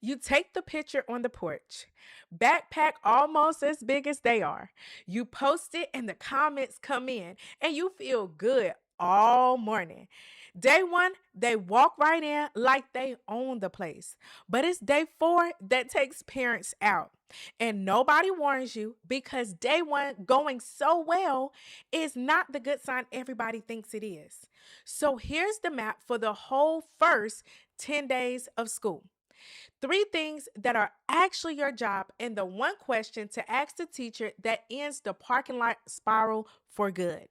You take the picture on the porch, backpack almost as big as they are. You post it and the comments come in, and you feel good all morning. Day one, they walk right in like they own the place. But it's day four that takes parents out. And nobody warns you because day one going so well is not the good sign everybody thinks it is. So here's the map for the whole first 10 days of school. Three things that are actually your job, and the one question to ask the teacher that ends the parking lot spiral for good.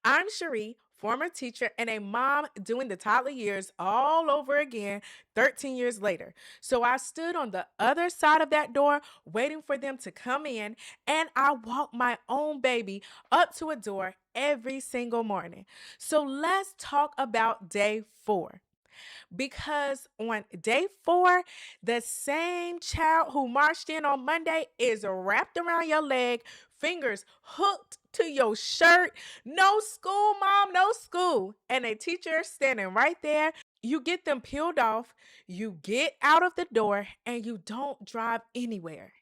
I'm Cherie, former teacher and a mom doing the toddler years all over again 13 years later. So I stood on the other side of that door waiting for them to come in, and I walked my own baby up to a door every single morning. So let's talk about day four. Because on day four, the same child who marched in on Monday is wrapped around your leg, fingers hooked to your shirt. No school, mom, no school. And a teacher standing right there. You get them peeled off, you get out of the door, and you don't drive anywhere.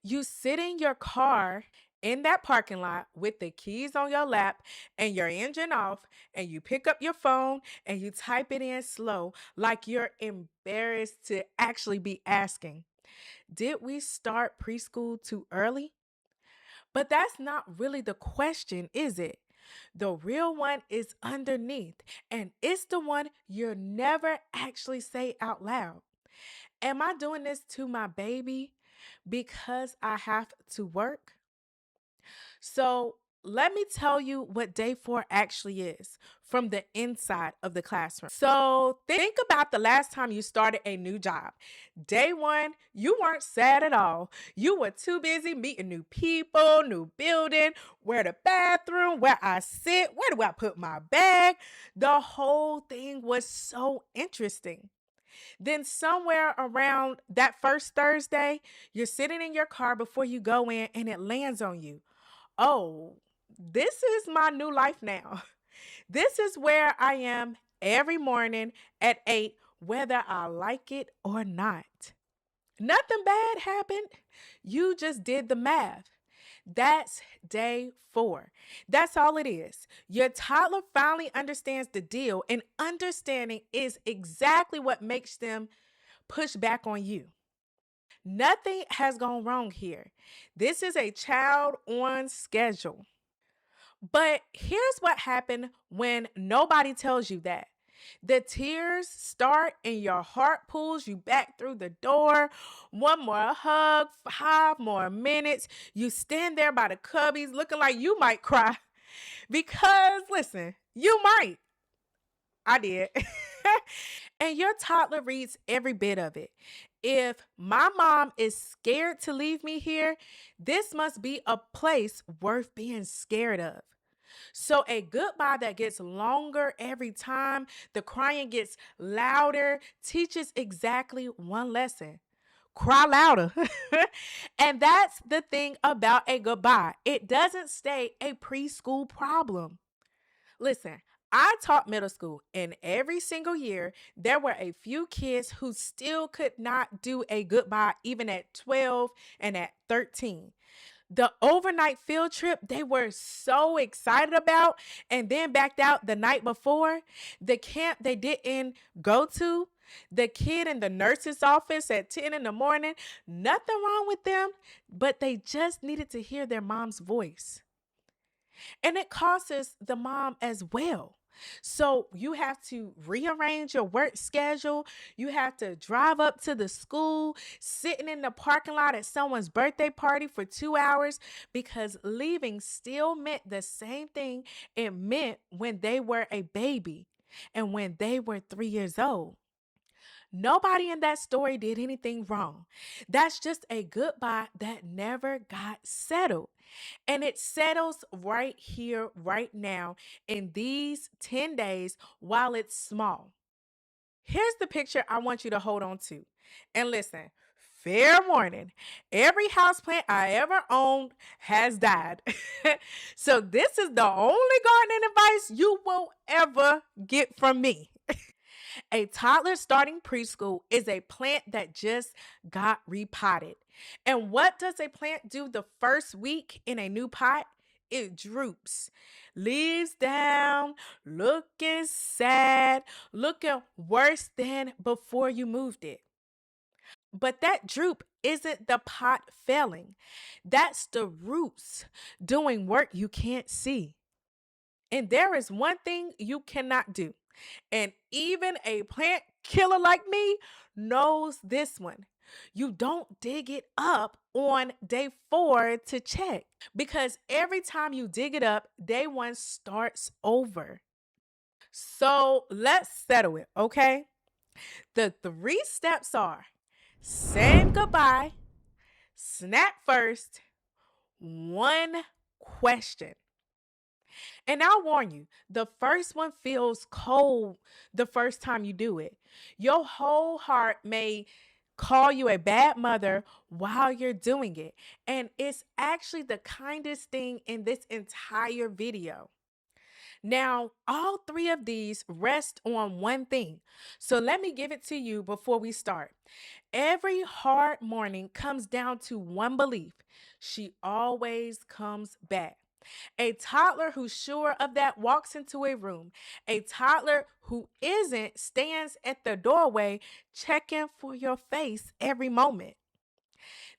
You sit in your car in that parking lot with the keys on your lap and your engine off, and you pick up your phone and you type it in slow, like you're embarrassed to actually be asking, did we start preschool too early? But that's not really the question, is it? The real one is underneath, and it's the one you'll never actually say out loud. Am I doing this to my baby because I have to work? So let me tell you what day four actually is from the inside of the classroom. So think about the last time you started a new job. Day one, you weren't sad at all. You were too busy meeting new people, new building, where the bathroom, where I sit, where do I put my bag? The whole thing was so interesting. Then, somewhere around that first Thursday, you're sitting in your car before you go in and it lands on you. Oh, this is my new life now. This is where I am every morning at 8, whether I like it or not. Nothing bad happened. You just did the math. That's day four. That's all it is. Your toddler finally understands the deal, and understanding is exactly what makes them push back on you. Nothing has gone wrong here. This is a child on schedule. But here's what happened when nobody tells you that. The tears start and your heart pulls you back through the door. One more hug, 5 more minutes. You stand there by the cubbies looking like you might cry. Because, listen, you might. I did. And your toddler reads every bit of it. If my mom is scared to leave me here, this must be a place worth being scared of. So a goodbye that gets longer every time, the crying gets louder, teaches exactly one lesson. Cry louder. And that's the thing about a goodbye. It doesn't stay a preschool problem. Listen, I taught middle school, and every single year there were a few kids who still could not do a goodbye even at 12 and at 13. The overnight field trip they were so excited about and then backed out the night before, the camp they didn't go to, the kid in the nurse's office at 10 in the morning, nothing wrong with them, but they just needed to hear their mom's voice. And it costs the mom as well. So you have to rearrange your work schedule. You have to drive up to the school, sitting in the parking lot at someone's birthday party for 2 hours because leaving still meant the same thing it meant when they were a baby and when they were 3 years old. Nobody in that story did anything wrong. That's just a goodbye that never got settled. And it settles right here, right now, in these 10 days while it's small. Here's the picture I want you to hold on to. And listen, fair warning, every houseplant I ever owned has died. So this is the only gardening advice you will ever get from me. A toddler starting preschool is a plant that just got repotted. And what does a plant do the first week in a new pot? It droops, leaves down, looking sad, looking worse than before you moved it. But that droop isn't the pot failing. That's the roots doing work you can't see. And there is one thing you cannot do. And even a plant killer like me knows this one. You don't dig it up on day 4 to check because every time you dig it up, day 1 starts over. So let's settle it, okay? The 3 steps are saying goodbye, snap first, one question. And I'll warn you, the first one feels cold the first time you do it. Your whole heart may call you a bad mother while you're doing it. And it's actually the kindest thing in this entire video. Now, all 3 of these rest on one thing. So let me give it to you before we start. Every hard morning comes down to one belief: she always comes back. A toddler who's sure of that walks into a room. A toddler who isn't stands at the doorway checking for your face every moment.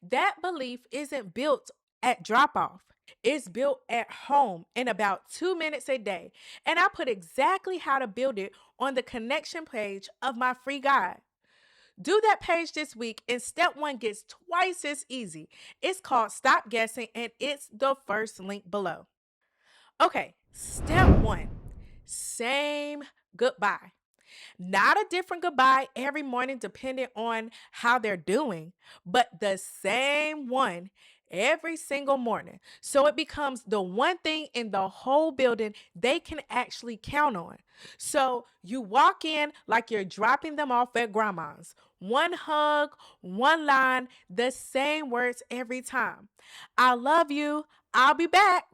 That belief isn't built at drop off. It's built at home in about 2 minutes a day. And I put exactly how to build it on the connection page of my free guide. Do that page this week, and step 1 gets twice as easy. It's called Stop Guessing, and it's the first link below. Okay, step 1, same goodbye. Not a different goodbye every morning depending on how they're doing, but the same one every single morning. So it becomes the one thing in the whole building they can actually count on. So you walk in like you're dropping them off at grandma's. One hug, one line, the same words every time. I love you. I'll be back.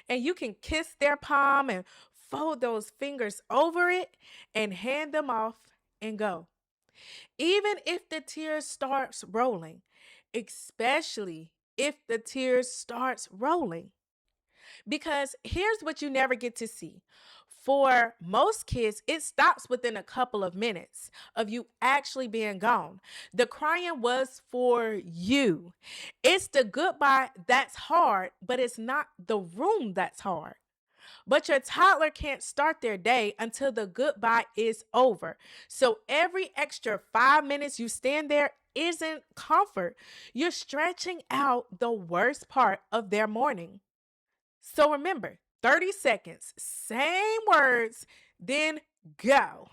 And you can kiss their palm and fold those fingers over it and hand them off and go. Even if the tears starts rolling, especially if the tears starts rolling. Because here's what you never get to see. For most kids, it stops within a couple of minutes of you actually being gone. The crying was for you. It's the goodbye that's hard, but it's not the room that's hard. But your toddler can't start their day until the goodbye is over. So every extra 5 minutes you stand there isn't comfort. You're stretching out the worst part of their morning. So remember, 30 seconds, same words, then go.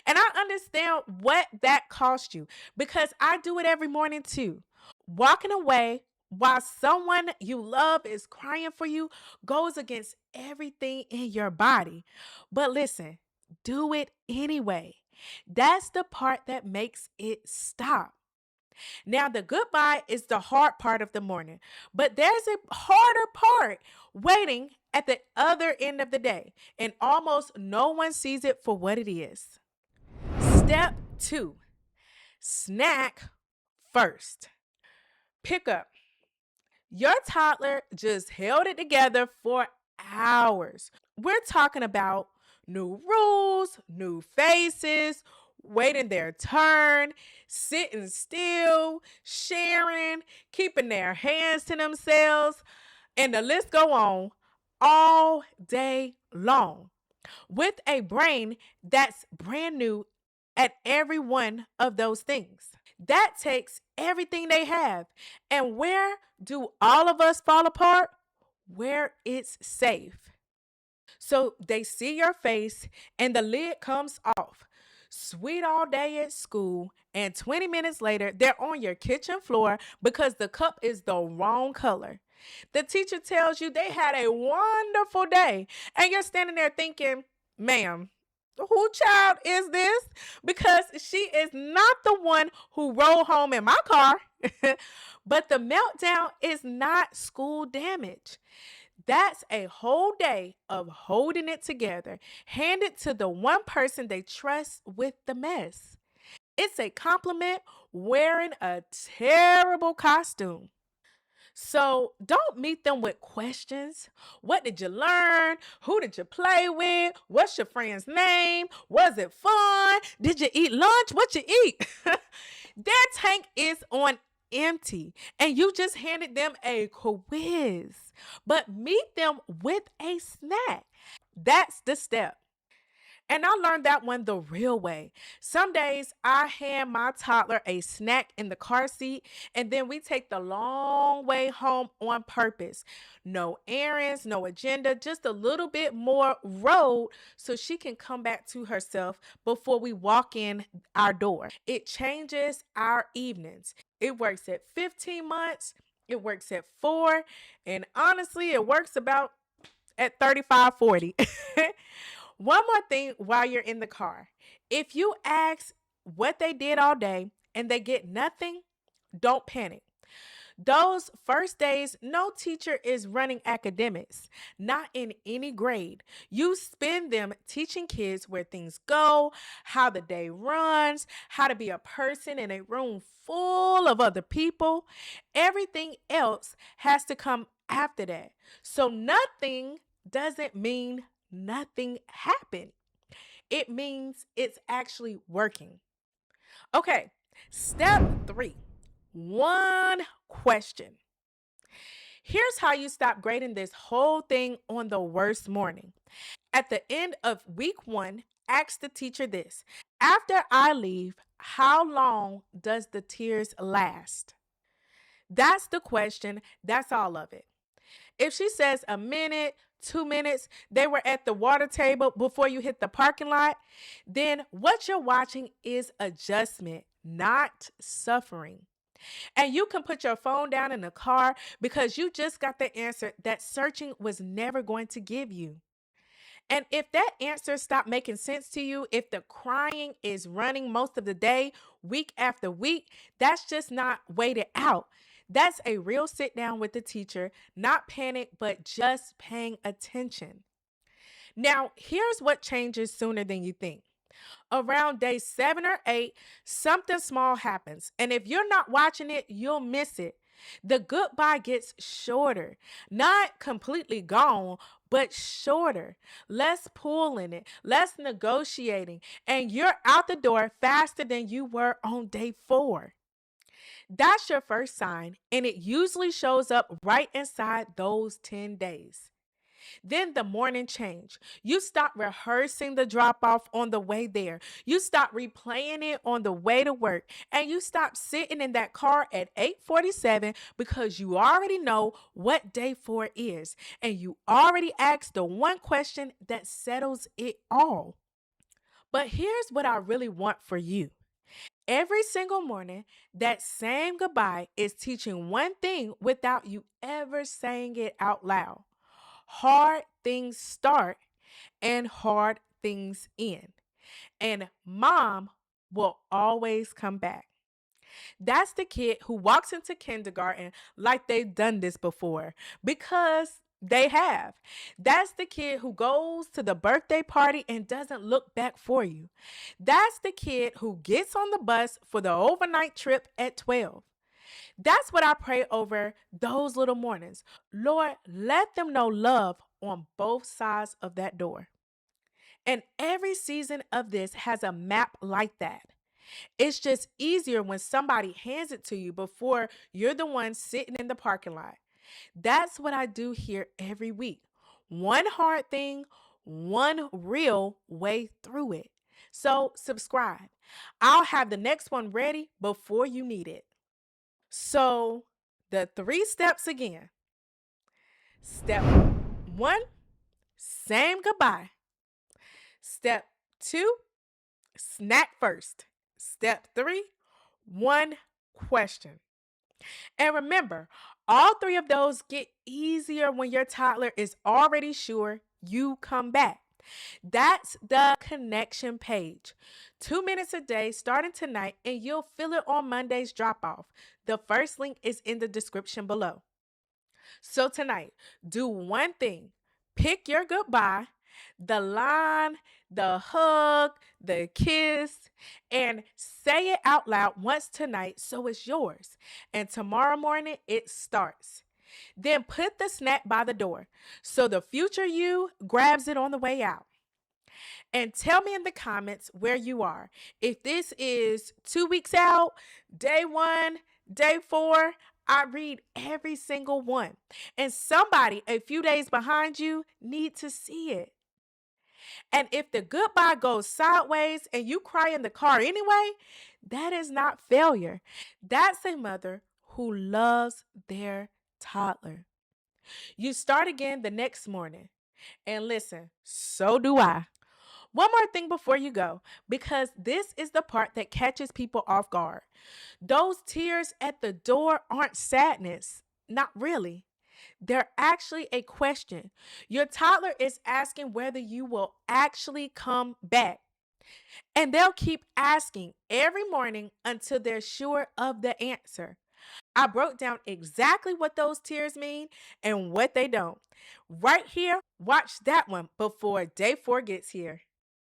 And I understand what that cost you because I do it every morning too. Walking away while someone you love is crying for you goes against everything in your body. But listen, do it anyway. That's the part that makes it stop. Now, the goodbye is the hard part of the morning, but there's a harder part waiting at the other end of the day, and almost no one sees it for what it is. Step 2, snack first. Pick up. Your toddler just held it together for hours. We're talking about new rules, new faces, waiting their turn, sitting still, sharing, keeping their hands to themselves, and the list go on all day long with a brain that's brand new at every one of those things. That takes everything they have. And where do all of us fall apart? Where it's safe. So they see your face and the lid comes off. Sweet all day at school, and 20 minutes later, they're on your kitchen floor because the cup is the wrong color. The teacher tells you they had a wonderful day, and you're standing there thinking, ma'am, who child is this? Because she is not the one who rode home in my car. But the meltdown is not school damage. That's a whole day of holding it together. Hand it to the one person they trust with the mess. It's a compliment wearing a terrible costume. So don't meet them with questions. What did you learn? Who did you play with? What's your friend's name? Was it fun? Did you eat lunch? What you eat? Their tank is on empty and you just handed them a quiz. But meet them with a snack. That's the step. And I learned that one the real way. Some days I hand my toddler a snack in the car seat, and then we take the long way home on purpose. No errands, no agenda, just a little bit more road so she can come back to herself before we walk in our door. It changes our evenings. It works at 15 months, it works at 4, and honestly, it works about at 35, 40. One more thing while you're in the car. If you ask what they did all day and they get nothing, don't panic. Those first days, no teacher is running academics, not in any grade. You spend them teaching kids where things go, how the day runs, how to be a person in a room full of other people. Everything else has to come after that. So nothing doesn't mean nothing happened. It means it's actually working. Okay, step 3. One question. Here's how you stop grading this whole thing on the worst morning. At the end of week 1, ask the teacher this: after I leave, how long does the tears last? That's the question. That's all of it. If she says a minute, 2 minutes, they were at the water table before you hit the parking lot, then what you're watching is adjustment, not suffering. And you can put your phone down in the car because you just got the answer that searching was never going to give you. And if that answer stopped making sense to you, if the crying is running most of the day, week after week, that's just not waited out. That's a real sit down with the teacher, not panic, but just paying attention. Now, here's what changes sooner than you think. Around day 7 or 8, something small happens. And if you're not watching it, you'll miss it. The goodbye gets shorter, not completely gone, but shorter, less pulling it, less negotiating, and you're out the door faster than you were on day 4. That's your first sign, and it usually shows up right inside those 10 days. Then the morning change. You stop rehearsing the drop off on the way there. You stop replaying it on the way to work. And you stop sitting in that car at 8:47 because you already know what day 4 is. And you already asked the one question that settles it all. But here's what I really want for you. Every single morning, that same goodbye is teaching one thing without you ever saying it out loud. Hard things start and hard things end. And mom will always come back. That's the kid who walks into kindergarten like they've done this before because they have. That's the kid who goes to the birthday party and doesn't look back for you. That's the kid who gets on the bus for the overnight trip at 12. That's what I pray over those little mornings. Lord, let them know love on both sides of that door. And every season of this has a map like that. It's just easier when somebody hands it to you before you're the one sitting in the parking lot. That's what I do here every week. One hard thing, one real way through it. So subscribe. I'll have the next one ready before you need it. So the 3 steps again. Step 1, same goodbye. Step 2, snack first. Step 3, one question. And remember, all 3 of those get easier when your toddler is already sure you come back. That's the connection page. 2 minutes a day starting tonight, and you'll feel it on Monday's drop off. The first link is in the description below. So tonight, do one thing. Pick your goodbye, the line, the hug, the kiss, and say it out loud once tonight so it's yours. And tomorrow morning, it starts. Then put the snack by the door so the future you grabs it on the way out. And tell me in the comments where you are. If this is 2 weeks out, day one, day four, I read every single one. And somebody a few days behind you need to see it. And if the goodbye goes sideways and you cry in the car anyway, that is not failure. That's a mother who loves their toddler. You start again the next morning. And listen, so do I. One more thing before you go, because this is the part that catches people off guard. Those tears at the door aren't sadness. Not really. They're actually a question. Your toddler is asking whether you will actually come back. And they'll keep asking every morning until they're sure of the answer. I broke down exactly what those tears mean and what they don't. Right here, watch that one before day four gets here.